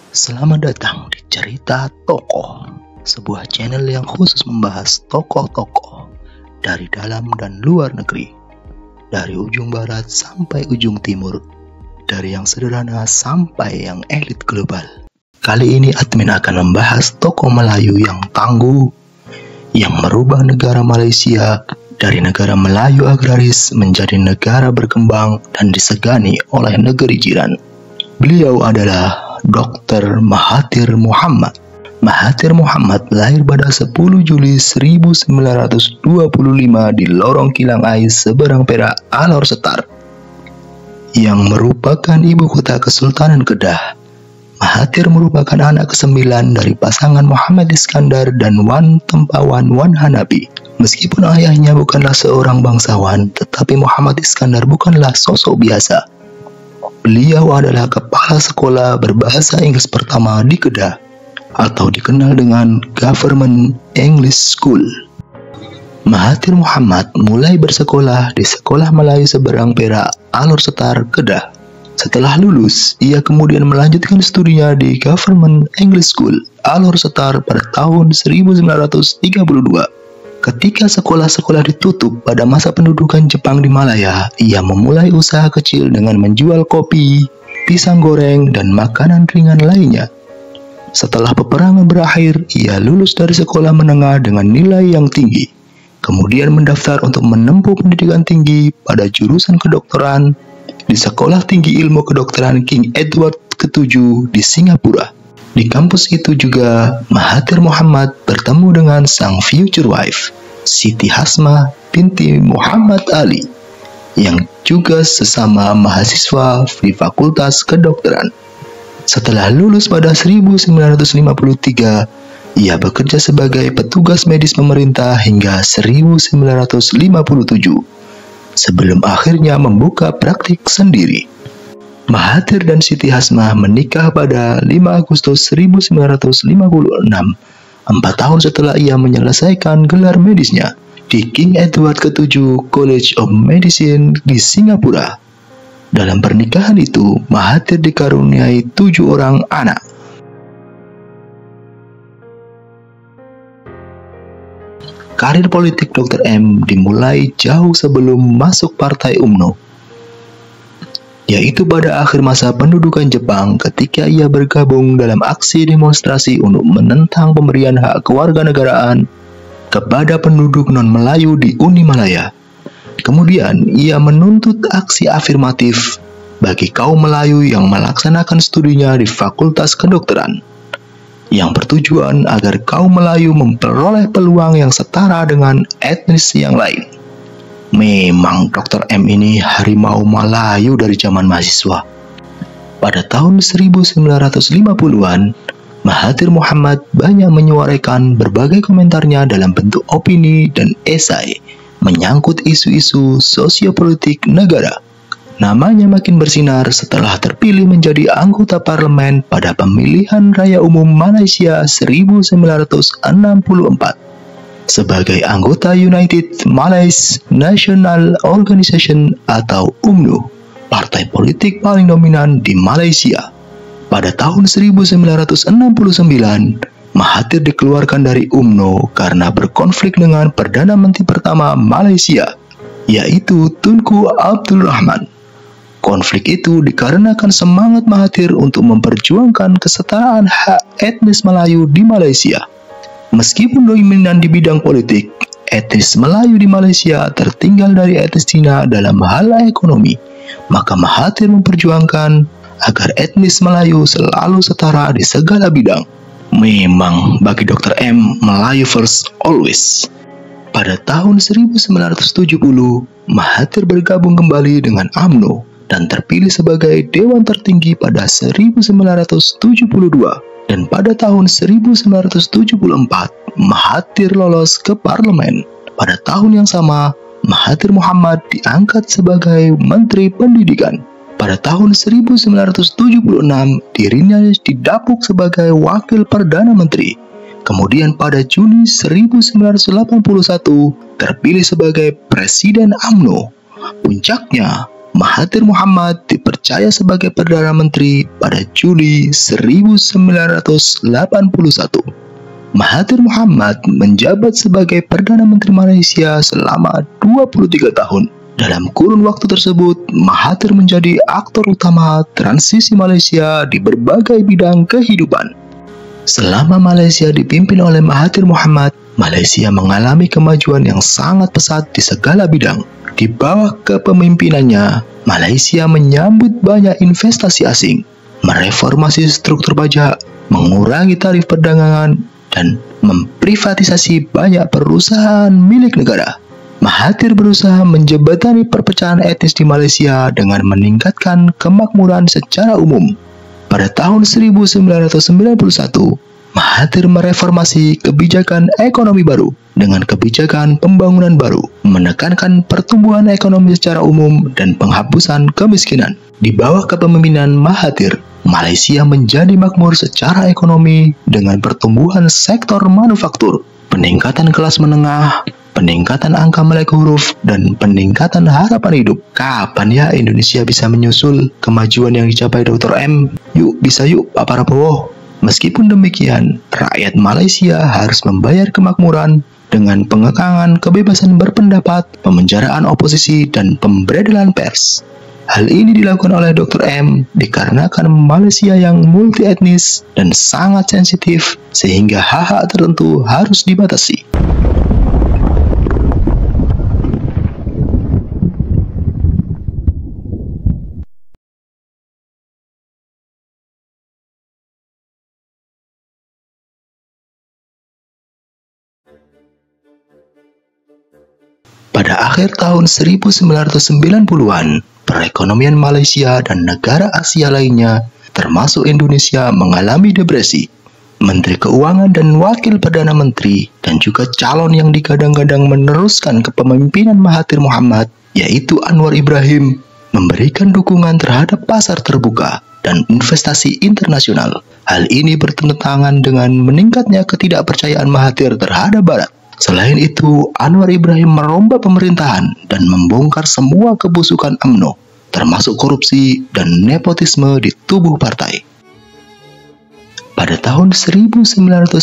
Selamat datang di Cerita Tokoh, sebuah channel yang khusus membahas tokoh-tokoh dari dalam dan luar negeri, dari ujung barat sampai ujung timur, dari yang sederhana sampai yang elit global. Kali ini admin akan membahas tokoh Melayu yang tangguh, yang merubah negara Malaysia dari negara Melayu agraris menjadi negara berkembang dan disegani oleh negeri jiran. Beliau adalah Dr. Mahathir Mohamad. Mahathir Mohamad lahir pada 10 Juli 1925 di Lorong Kilang Ais, seberang Perak, Alor Setar, yang merupakan ibu kota Kesultanan Kedah. Mahathir merupakan anak ke-9 dari pasangan Muhammad Iskandar dan Wan Tempawan Wan Hanapi. Meskipun ayahnya bukanlah seorang bangsawan, tetapi Muhammad Iskandar bukanlah sosok biasa. Beliau adalah kepala sekolah berbahasa Inggris pertama di Kedah, atau dikenal dengan Government English School. Mahathir Mohamad mulai bersekolah di Sekolah Melayu Seberang Perak, Alor Setar, Kedah. Setelah lulus, ia kemudian melanjutkan studinya di Government English School, Alor Setar pada tahun 1932. Ketika sekolah-sekolah ditutup pada masa pendudukan Jepang di Malaya, ia memulai usaha kecil dengan menjual kopi, pisang goreng, dan makanan ringan lainnya. Setelah peperangan berakhir, ia lulus dari sekolah menengah dengan nilai yang tinggi. Kemudian mendaftar untuk menempuh pendidikan tinggi pada jurusan kedokteran di Sekolah Tinggi Ilmu Kedokteran King Edward ke-7 di Singapura. Di kampus itu juga Mahathir Mohamad bertemu dengan sang future wife, Siti Hasmah binti Muhammad Ali, yang juga sesama mahasiswa di Fakultas Kedokteran. Setelah lulus pada 1953, ia bekerja sebagai petugas medis pemerintah hingga 1957, sebelum akhirnya membuka praktik sendiri. Mahathir dan Siti Hasmah menikah pada 5 Agustus 1956, 4 tahun setelah ia menyelesaikan gelar medisnya di King Edward ke-7 College of Medicine di Singapura. Dalam pernikahan itu, Mahathir dikaruniai 7 orang anak. Karir politik Dr. M dimulai jauh sebelum masuk Partai UMNO, yaitu pada akhir masa pendudukan Jepang ketika ia bergabung dalam aksi demonstrasi untuk menentang pemberian hak kewarganegaraan kepada penduduk non-Melayu di Uni Malaya. Kemudian ia menuntut aksi afirmatif bagi kaum Melayu yang melaksanakan studinya di Fakultas Kedokteran, yang bertujuan agar kaum Melayu memperoleh peluang yang setara dengan etnis yang lain. Memang Dr. M ini harimau Melayu dari zaman mahasiswa. Pada tahun 1950-an, Mahathir Mohamad banyak menyuarakan berbagai komentarnya dalam bentuk opini dan esai menyangkut isu-isu sosiopolitik negara. Namanya makin bersinar setelah terpilih menjadi anggota parlemen pada pemilihan raya umum Malaysia 1964. Sebagai anggota United Malays National Organization atau UMNO, partai politik paling dominan di Malaysia. Pada tahun 1969, Mahathir dikeluarkan dari UMNO karena berkonflik dengan Perdana Menteri pertama Malaysia, yaitu Tunku Abdul Rahman. Konflik itu dikarenakan semangat Mahathir untuk memperjuangkan kesetaraan hak etnis Melayu di Malaysia. Meskipun dominan di bidang politik, etnis Melayu di Malaysia tertinggal dari etnis Cina dalam hal ekonomi. Maka Mahathir memperjuangkan agar etnis Melayu selalu setara di segala bidang. Memang bagi Dr. M, Melayu first always. Pada tahun 1970, Mahathir bergabung kembali dengan UMNO dan terpilih sebagai Dewan Tertinggi pada 1972. Dan pada tahun 1974, Mahathir lolos ke parlemen. Pada tahun yang sama, Mahathir Mohamad diangkat sebagai Menteri Pendidikan. Pada tahun 1976, dirinya didapuk sebagai Wakil Perdana Menteri. Kemudian pada Juni 1981, terpilih sebagai Presiden UMNO. Puncaknya, Mahathir Mohamad dipercaya sebagai Perdana Menteri pada Juli 1981. Mahathir Mohamad menjabat sebagai Perdana Menteri Malaysia selama 23 tahun. Dalam kurun waktu tersebut, Mahathir menjadi aktor utama transisi Malaysia di berbagai bidang kehidupan. Selama Malaysia dipimpin oleh Mahathir Mohamad, Malaysia mengalami kemajuan yang sangat pesat di segala bidang. Di bawah kepemimpinannya, Malaysia menyambut banyak investasi asing, mereformasi struktur pajak, mengurangi tarif perdagangan, dan memprivatisasi banyak perusahaan milik negara. Mahathir berusaha menjembatani perpecahan etnis di Malaysia dengan meningkatkan kemakmuran secara umum. Pada tahun 1991, Mahathir mereformasi kebijakan ekonomi baru dengan kebijakan pembangunan baru, menekankan pertumbuhan ekonomi secara umum dan penghapusan kemiskinan. Di bawah kepemimpinan Mahathir, Malaysia menjadi makmur secara ekonomi dengan pertumbuhan sektor manufaktur, peningkatan kelas menengah, peningkatan angka melek huruf, dan peningkatan harapan hidup. Kapan ya Indonesia bisa menyusul kemajuan yang dicapai Dr. M? Yuk, bisa yuk Pak Prabowo. Meskipun demikian, rakyat Malaysia harus membayar kemakmuran dengan pengekangan kebebasan berpendapat, pemenjaraan oposisi, dan pemberedelan pers. Hal ini dilakukan oleh Dr. M dikarenakan Malaysia yang multi etnis dan sangat sensitif sehingga hak-hak tertentu harus dibatasi. Pada akhir tahun 1990-an, perekonomian Malaysia dan negara Asia lainnya, termasuk Indonesia, mengalami depresi. Menteri Keuangan dan Wakil Perdana Menteri, dan juga calon yang digadang-gadang meneruskan kepemimpinan Mahathir Mohamad, yaitu Anwar Ibrahim, memberikan dukungan terhadap pasar terbuka dan investasi internasional. Hal ini bertentangan dengan meningkatnya ketidakpercayaan Mahathir terhadap Barat. Selain itu, Anwar Ibrahim merombak pemerintahan dan membongkar semua kebusukan UMNO, termasuk korupsi dan nepotisme di tubuh partai. Pada tahun 1998,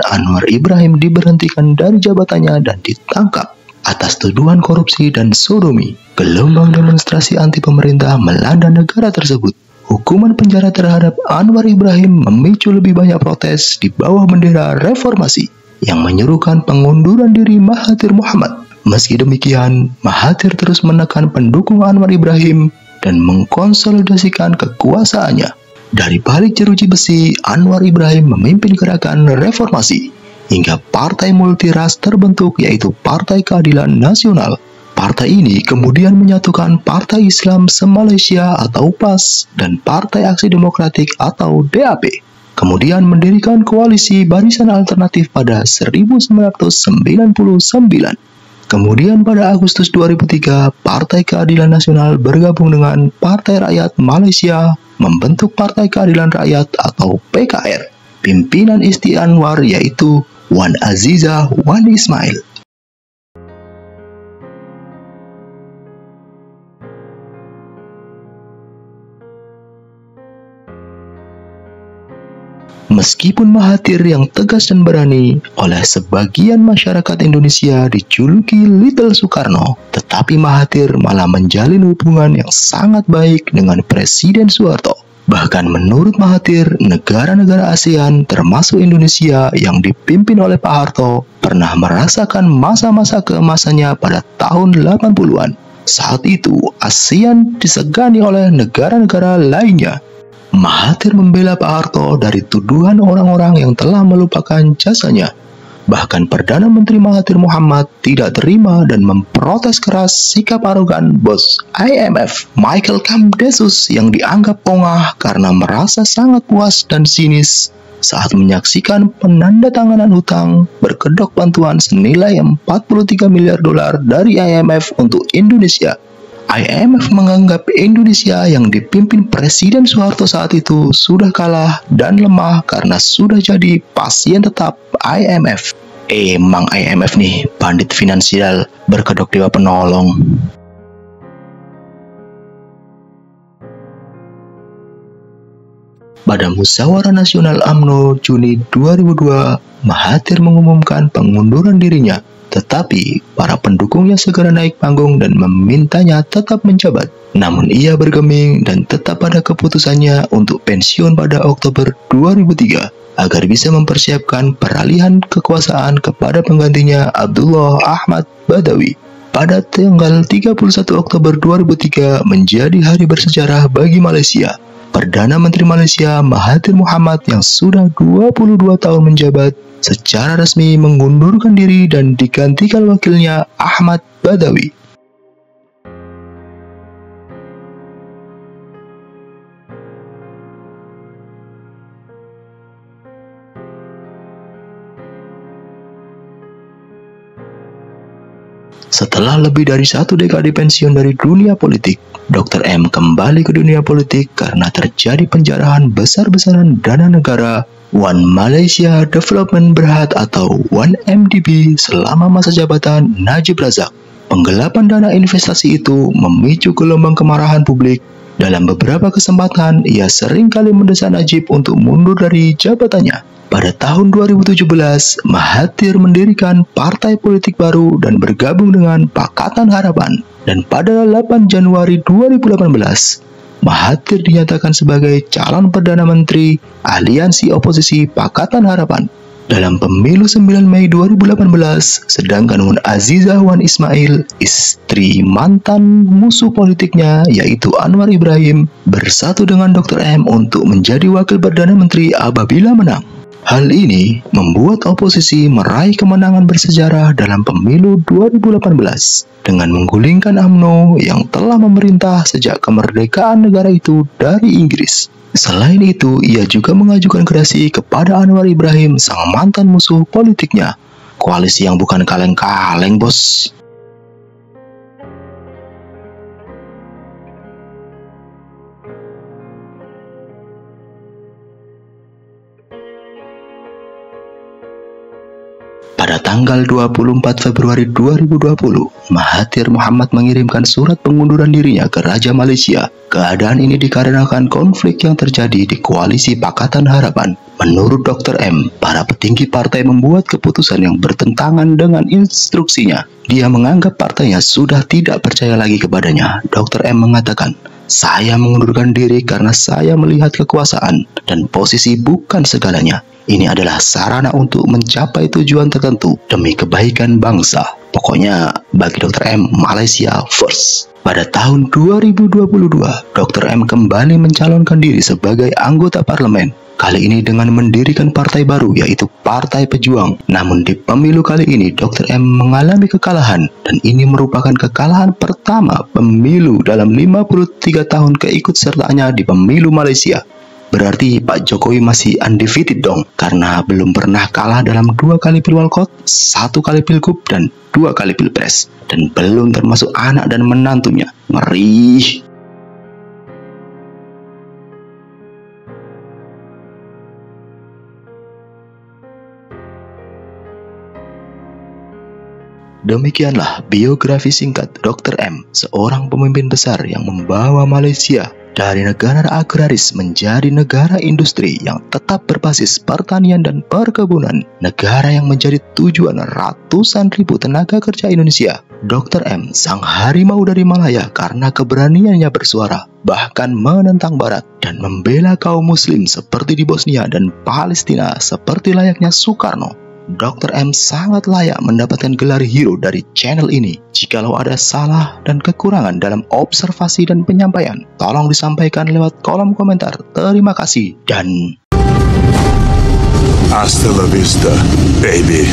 Anwar Ibrahim diberhentikan dari jabatannya dan ditangkap atas tuduhan korupsi dan sodomi. Gelombang demonstrasi anti pemerintah melanda negara tersebut. Hukuman penjara terhadap Anwar Ibrahim memicu lebih banyak protes di bawah bendera reformasi yang menyerukan pengunduran diri Mahathir Mohamad. Meski demikian, Mahathir terus menekan pendukung Anwar Ibrahim dan mengkonsolidasikan kekuasaannya. Dari balik jeruji besi, Anwar Ibrahim memimpin gerakan reformasi hingga partai multiras terbentuk, yaitu Partai Keadilan Nasional. Partai ini kemudian menyatukan Partai Islam Se-Malaysia atau PAS dan Partai Aksi Demokratik atau DAP. Kemudian mendirikan koalisi Barisan Alternatif pada 1999. Kemudian pada Agustus 2003, Partai Keadilan Nasional bergabung dengan Partai Rakyat Malaysia, membentuk Partai Keadilan Rakyat atau PKR. Pimpinan istri Anwar yaitu Wan Azizah Wan Ismail. Meskipun Mahathir yang tegas dan berani oleh sebagian masyarakat Indonesia dijuluki Little Soekarno, tetapi Mahathir malah menjalin hubungan yang sangat baik dengan Presiden Soeharto. Bahkan menurut Mahathir, negara-negara ASEAN termasuk Indonesia yang dipimpin oleh Pak Harto pernah merasakan masa-masa keemasannya pada tahun 80-an. Saat itu, ASEAN disegani oleh negara-negara lainnya. Mahathir membela Pak Harto dari tuduhan orang-orang yang telah melupakan jasanya. Bahkan Perdana Menteri Mahathir Mohamad tidak terima dan memprotes keras sikap arogan bos IMF, Michael Kamdesus, yang dianggap pongah karena merasa sangat puas dan sinis saat menyaksikan penandatanganan hutang berkedok bantuan senilai 43 miliar dolar dari IMF untuk Indonesia. IMF menganggap Indonesia yang dipimpin Presiden Soeharto saat itu sudah kalah dan lemah karena sudah jadi pasien tetap IMF. Emang IMF nih, bandit finansial berkedok dewa penolong. Pada Musyawarah Nasional UMNO Juni 2002, Mahathir mengumumkan pengunduran dirinya, tetapi para pendukungnya segera naik panggung dan memintanya tetap menjabat. Namun ia bergeming dan tetap pada keputusannya untuk pensiun pada Oktober 2003 agar bisa mempersiapkan peralihan kekuasaan kepada penggantinya Abdullah Ahmad Badawi. Pada tanggal 31 Oktober 2003 menjadi hari bersejarah bagi Malaysia. Perdana Menteri Malaysia Mahathir Mohamad yang sudah 22 tahun menjabat secara resmi mengundurkan diri dan digantikan wakilnya Ahmad Badawi. Setelah lebih dari 1 dekade pensiun dari dunia politik, Dr. M kembali ke dunia politik karena terjadi penjarahan besar-besaran dana negara One Malaysia Development Berhad atau 1MDB selama masa jabatan Najib Razak. Penggelapan dana investasi itu memicu gelombang kemarahan publik. Dalam beberapa kesempatan, ia seringkali mendesak Najib untuk mundur dari jabatannya. Pada tahun 2017, Mahathir mendirikan partai politik baru dan bergabung dengan Pakatan Harapan. Dan pada 8 Januari 2018, Mahathir dinyatakan sebagai calon Perdana Menteri Aliansi Oposisi Pakatan Harapan. Dalam pemilu 9 Mei 2018, sedangkan Wan Azizah Wan Ismail, istri mantan musuh politiknya yaitu Anwar Ibrahim, bersatu dengan Dr. M untuk menjadi wakil Perdana Menteri apabila menang. Hal ini membuat oposisi meraih kemenangan bersejarah dalam pemilu 2018 dengan menggulingkan UMNO yang telah memerintah sejak kemerdekaan negara itu dari Inggris. Selain itu, ia juga mengajukan gerasi kepada Anwar Ibrahim, sang mantan musuh politiknya. Koalisi yang bukan kaleng-kaleng, bos. Pada tanggal 24 Februari 2020, Mahathir Mohamad mengirimkan surat pengunduran dirinya ke Raja Malaysia. Keadaan ini dikarenakan konflik yang terjadi di koalisi Pakatan Harapan. Menurut Dr. M, para petinggi partai membuat keputusan yang bertentangan dengan instruksinya. Dia menganggap partainya sudah tidak percaya lagi kepadanya. Dr. M mengatakan, "Saya mengundurkan diri karena saya melihat kekuasaan dan posisi bukan segalanya. Ini adalah sarana untuk mencapai tujuan tertentu demi kebaikan bangsa. Pokoknya bagi Dr. M, Malaysia first." Pada tahun 2022, Dr. M kembali mencalonkan diri sebagai anggota parlemen. Kali ini dengan mendirikan partai baru yaitu Partai Pejuang. Namun di pemilu kali ini Dr. M mengalami kekalahan dan ini merupakan kekalahan pertama pemilu dalam 53 tahun keikutsertaannya di pemilu Malaysia. Berarti Pak Jokowi masih undefeated dong, karena belum pernah kalah dalam 2 kali pilwalkot, 1 kali pilgub, dan 2 kali pilpres. Dan belum termasuk anak dan menantunya. Ngeri. Demikianlah biografi singkat Dr. M, seorang pemimpin besar yang membawa Malaysia dari negara agraris menjadi negara industri yang tetap berbasis pertanian dan perkebunan, negara yang menjadi tujuan ratusan ribu tenaga kerja Indonesia. Dr. M, sang harimau dari Malaya karena keberaniannya bersuara, bahkan menentang Barat, dan membela kaum muslim seperti di Bosnia dan Palestina seperti layaknya Soekarno. Dr. M sangat layak mendapatkan gelar hero dari channel ini. Jikalau ada salah dan kekurangan dalam observasi dan penyampaian, tolong disampaikan lewat kolom komentar. Terima kasih dan hasta la vista, baby.